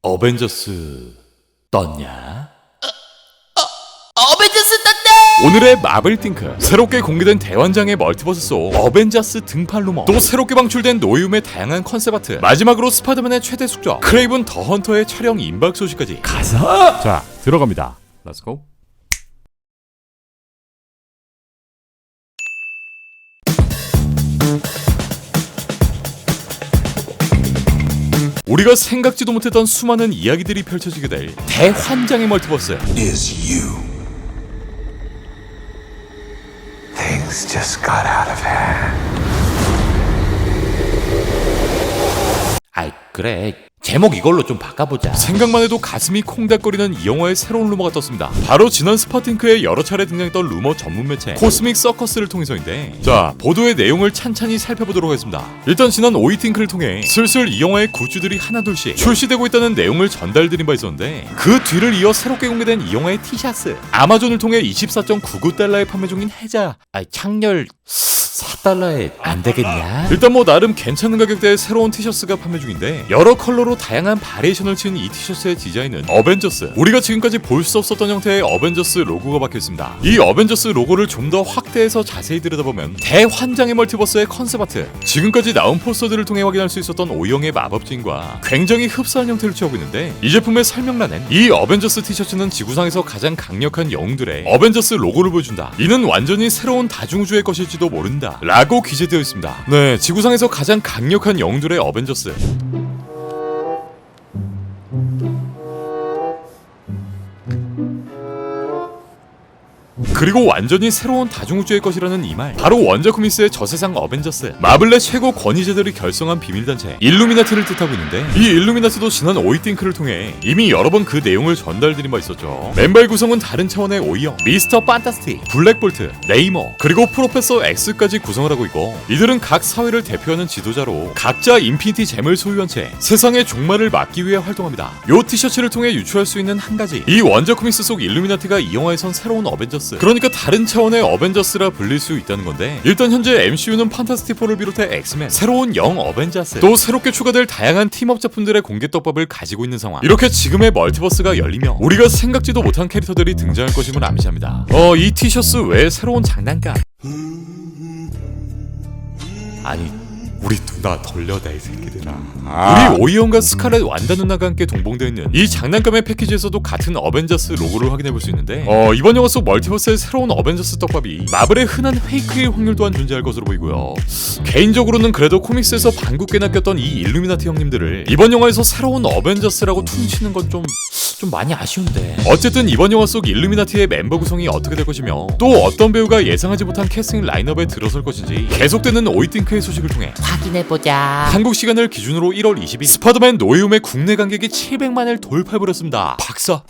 어벤져스 떴냐? 어벤져스 떴다! 오늘의 마블 띵크, 새롭게 공개된 대환장의 멀티버스 속 어벤져스 등판 루머, 또 새롭게 방출된 노이움의 다양한 컨셉 아트, 마지막으로 스파이더맨의 최대 숙적 크레이븐 더 헌터의 촬영 임박 소식까지 가자! 자, 들어갑니다. 렛츠고. 우리가 생각지도 못했던 수많은 이야기들이 펼쳐지게 될 대환장의 멀티버스. Is you. Things just got out of hand. 아이 그래, 제목 이걸로 좀 바꿔보자. 생각만 해도 가슴이 콩닥거리는 이 영화의 새로운 루머가 떴습니다. 바로 지난 스파팅크에 여러 차례 등장했던 루머 전문 매체 코스믹 서커스를 통해서인데, 자, 보도의 내용을 찬찬히 살펴보도록 하겠습니다. 일단 지난 오이팅크를 통해 슬슬 이 영화의 굿즈들이 하나둘씩 출시되고 있다는 내용을 전달드린 바 있었는데, 그 뒤를 이어 새롭게 공개된 이 영화의 티셔츠, 아마존을 통해 24.99달러에 판매 중인 해자, 창렬 4달러에 안 되겠냐? 일단 뭐 나름 괜찮은 가격대의 새로운 티셔츠가 판매 중인데, 여러 컬러로 다양한 바리에이션을 친 이 티셔츠의 디자인은 어벤져스, 우리가 지금까지 볼 수 없었던 형태의 어벤져스 로고가 박혀있습니다. 이 어벤져스 로고를 좀 더 확대해서 자세히 들여다보면 대환장의 멀티버스의 컨셉 아트, 지금까지 나온 포스터들을 통해 확인할 수 있었던 O형의 마법진과 굉장히 흡사한 형태를 취하고 있는데, 이 제품의 설명란엔 이 어벤져스 티셔츠는 지구상에서 가장 강력한 영웅들의 어벤져스 로고를 보여준다, 이는 완전히 새로운 다중우주의 것일지도 모른다 라고 기재되어 있습니다. 네, 지구상에서 가장 강력한 영웅들의 어벤져스. 그리고 완전히 새로운 다중우주의 것이라는 이 말, 바로 원작 코믹스의 저세상 어벤져스, 마블의 최고 권위자들이 결성한 비밀단체 일루미나티를 뜻하고 있는데, 이 일루미나티도 지난 오이팅크를 통해 이미 여러 번 그 내용을 전달드린 바 있었죠. 멤버의 구성은 다른 차원의 오이형, 미스터 판타스틱, 블랙볼트, 네이머, 그리고 프로페서 X까지 구성을 하고 있고, 이들은 각 사회를 대표하는 지도자로 각자 인피니티 잼을 소유한 채 세상의 종말을 막기 위해 활동합니다. 요 티셔츠를 통해 유추할 수 있는 한 가지, 이 원작 코믹스 속 일루미나티가 이 영화에선 새로운 어벤져스, 그러니까 다른 차원의 어벤져스라 불릴 수 있다는 건데, 일단 현재 MCU는 판타스틱4를 비롯해 엑스맨, 새로운 영 어벤져스, 또 새롭게 추가될 다양한 팀업 작품들의 공개 떡밥을 가지고 있는 상황. 이렇게 지금의 멀티버스가 열리며 우리가 생각지도 못한 캐릭터들이 등장할 것임을 암시합니다. 이 티셔츠 외에 새로운 장난감, 아니 우리 누나 돌려다 이 새끼들아. 우리 오이언과 스칼렛 완다 누나가 함께 동봉되어 있는 이 장난감의 패키지에서도 같은 어벤져스 로고를 확인해볼 수 있는데, 이번 영화 속 멀티버스의 새로운 어벤져스 떡밥이 마블의 흔한 페이크일 확률 또한 존재할 것으로 보이고요. 개인적으로는 그래도 코믹스에서 방귀깨나 꼈던 이 일루미나티 형님들을 이번 영화에서 새로운 어벤져스라고 퉁치는 건 좀 많이 아쉬운데, 어쨌든 이번 영화 속 일루미나티의 멤버 구성이 어떻게 될 것이며 또 어떤 배우가 예상하지 못한 캐스팅 라인업에 들어설 것인지 계속되는 오이팅크의 소식을 통해 확인해보자. 한국 시간을 기준으로 1월 20일 스파이더맨 노이움의 국내 관객이 700만을 돌파해버렸습니다. 박사.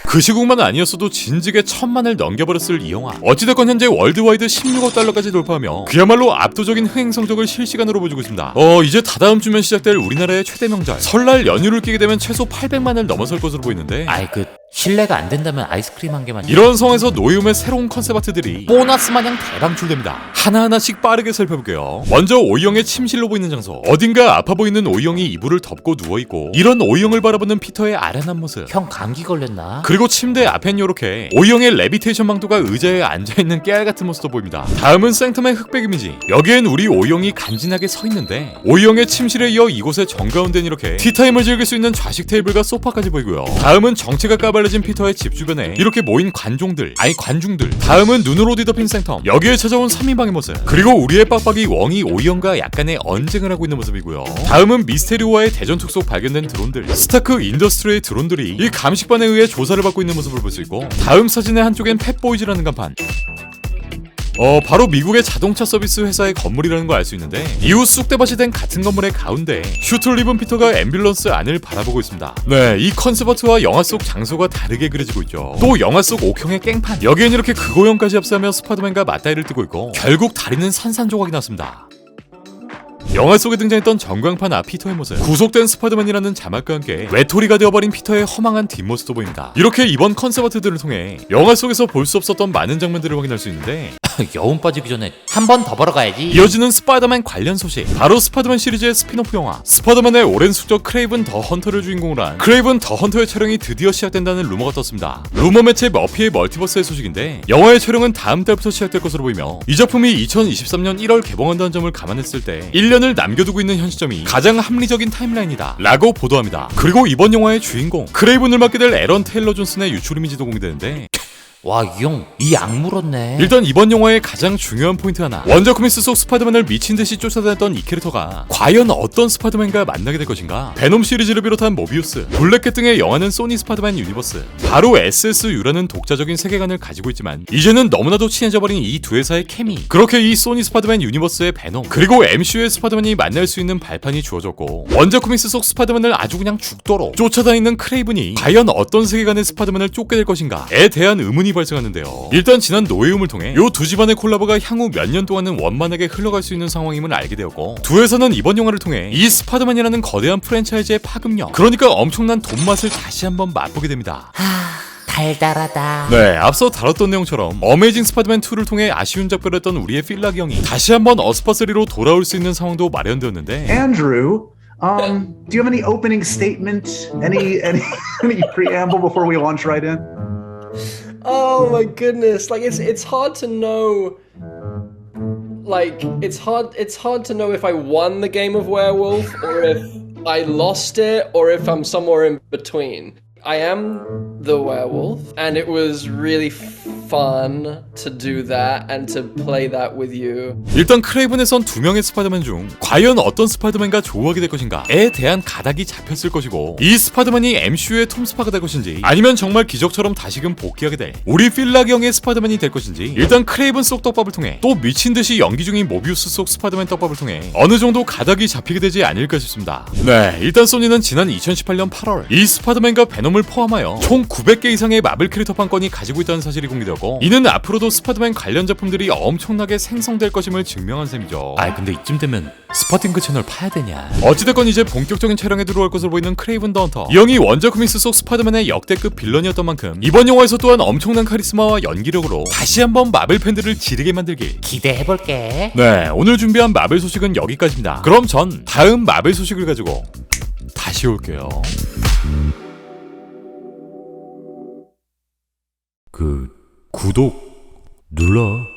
그 시국만 아니었어도 진즉에 1000만을 넘겨버렸을 이 영화, 어찌됐건 현재 월드와이드 16억 달러까지 돌파하며 그야말로 압도적인 흥행 성적을 실시간으로 보여주고 있습니다. 이제 다다음 주면 시작될 우리나라의 최대 명절 설날 연휴를 끼게 되면 최소 800만을 넘어설 것으로 보이는데, 아이 실례가 안 된다면 아이스크림 한 개만. 이런 상황에서 노이움의 새로운 컨셉 아트들이 보너스 마냥 대방출됩니다. 하나하나씩 빠르게 살펴볼게요. 먼저 오이형의 침실로 보이는 장소, 어딘가 아파 보이는 오이형이 이불을 덮고 누워있고, 이런 오이형을 바라보는 피터의 아련한 모습. 형 감기 걸렸나? 그리고 침대 앞엔 요렇게 오이형의 레비테이션 망토가 의자에 앉아있는 깨알같은 모습도 보입니다. 다음은 생텀의 흑백 이미지, 여기엔 우리 오이형이 간지나게 서있는데, 오이형의 침실에 이어 이곳의 정가운데는 이렇게 티타임을 즐길 수 있는 좌식 테이블과 소파까지 보이고요. 다음은 정체가 까발려진 피터의 집 주변에 이렇게 모인 관중들, 다음은 눈으로 뒤덮인 생텀, 여기에 찾아온 3인방의 모습, 그리고 우리의 빡빡이 웡이 오이형과 약간의 언쟁을 하고 있는 모습이고요. 다음은 미스테리오와의 대전 tuk 속 발견된 드론들, 스타크 인더스트리의 드론들이 이 감식반에 의해 조사를 받고 있는 모습을 볼 수 있고, 다음 사진의 한쪽엔 팻보이즈라는 간판, 바로 미국의 자동차 서비스 회사의 건물이라는 걸 알 수 있는데, 이후 쑥대밭이 된 같은 건물의 가운데 슈트를 입은 피터가 앰뷸런스 안을 바라보고 있습니다. 네, 이 컨셉 아트와 영화 속 장소가 다르게 그려지고 있죠. 또 영화 속 옥형의 깽판, 여기엔 이렇게 극오형까지 합세하며 스파이더맨과 맞다이를 뜨고 있고, 결국 다리는 산산조각이 났습니다. 영화 속에 등장했던 전광판 앞 피터의 모습, 구속된 스파이더맨이라는 자막과 함께 외톨이가 되어버린 피터의 허망한 뒷모습도 보입니다. 이렇게 이번 컨셉 아트들을 통해 영화 속에서 볼 수 없었던 많은 장면들을 확인할 수 있는데, 여운 빠지기 전에 한 번 더 보러 가야지. 이어지는 스파이더맨 관련 소식, 바로 스파이더맨 시리즈의 스피노프 영화 스파이더맨의 오랜 숙적 크레이븐 더 헌터를 주인공으로 한 크레이븐 더 헌터의 촬영이 드디어 시작된다는 루머가 떴습니다. 루머 매체 머피의 멀티버스의 소식인데 영화의 촬영은 다음 달부터 시작될 것으로 보이며 이 작품이 2023년 1월 개봉한다는 점을 감안했을 때 1년을 남겨두고 있는 현 시점이 가장 합리적인 타임라인이다 라고 보도합니다. 그리고 이번 영화의 주인공 크레이븐을 맡게 될 에런 테일러 존슨의 유출 이미지도 공개되는데 와, 이 형 이 악 물었네. 일단 이번 영화의 가장 중요한 포인트 하나, 원작 코믹스 속 스파이더맨을 미친듯이 쫓아다녔던 이 캐릭터가 과연 어떤 스파이더맨과 만나게 될 것인가. 베놈 시리즈를 비롯한 모비우스, 블랙캣 등의 영화는 소니 스파이더맨 유니버스, 바로 SSU라는 독자적인 세계관을 가지고 있지만 이제는 너무나도 친해져버린 이 두 회사의 케미, 그렇게 이 소니 스파이더맨 유니버스의 베놈 그리고 MCU의 스파이더맨이 만날 수 있는 발판이 주어졌고, 원작 코믹스 속 스파이더맨을 아주 그냥 죽도록 쫓아다니는 크레이븐이 과연 어떤 세계관의 스파이더맨을 쫓게 될 것인가에 대한 의문이 발생하는데요. 일단 지난 노웨움을 통해 요 두 집안의 콜라보가 향후 몇 년 동안은 원만하게 흘러갈 수 있는 상황임을 알게 되었고, 두 회사는 이번 영화를 통해 이 스파이더맨이라는 거대한 프랜차이즈의 파급력, 그러니까 엄청난 돈맛을 다시 한번 맛보게 됩니다. 달달하다. 네, 앞서 다뤘던 내용처럼 어메이징 스파이더맨 2를 통해 아쉬운 작별을 했던 우리의 필라기 형이 다시 한번 어스파3로 돌아올 수 있는 상황도 마련되었는데, Andrew, do you have any opening statement? Any preamble before we launch right in? Oh my goodness! Like it's hard to know. Like it's hard to know if I won the game of werewolf or if I lost it or if I'm somewhere in between. I am the werewolf, and it was really fun to do that and to play that with you. 일단 크레이븐에선 두 명의 스파이더맨 중 과연 어떤 스파이더맨과 조우하게 될 것인가에 대한 가닥이 잡혔을 것이고, 이 스파이더맨이 MCU의 톰 스파가 될 것인지 아니면 정말 기적처럼 다시금 복귀하게 될 우리 필라기 형의 스파이더맨이 될 것인지, 일단 크레이븐 속 떡밥을 통해 또 미친듯이 연기 중인 모비우스 속 스파이더맨 떡밥을 통해 어느 정도 가닥이 잡히게 되지 않을까 싶습니다. 네, 일단 소니는 지난 2018년 8월 이 스파이더맨과 베놈을 포함하여 총 900개 이상의 마블 캐릭터판권이 가지고 있다는 사실이 공개되었고, 이는 앞으로도 스파이더맨 관련 작품들이 엄청나게 생성될 것임을 증명한 셈이죠. 아, 근데 이쯤 되면 스퍼팅크 채널 파야 되냐? 어찌됐건 이제 본격적인 촬영에 들어올 것으로 보이는 크레이븐 더 헌터, 이 형이 원작 코믹스 속 스파이더맨의 역대급 빌런이었던 만큼 이번 영화에서 또한 엄청난 카리스마와 연기력으로 다시 한번 마블 팬들을 지르게 만들길 기대해볼게. 네, 오늘 준비한 마블 소식은 여기까지입니다. 그럼 전 다음 마블 소식을 가지고 다시 올게요. 구독 눌러.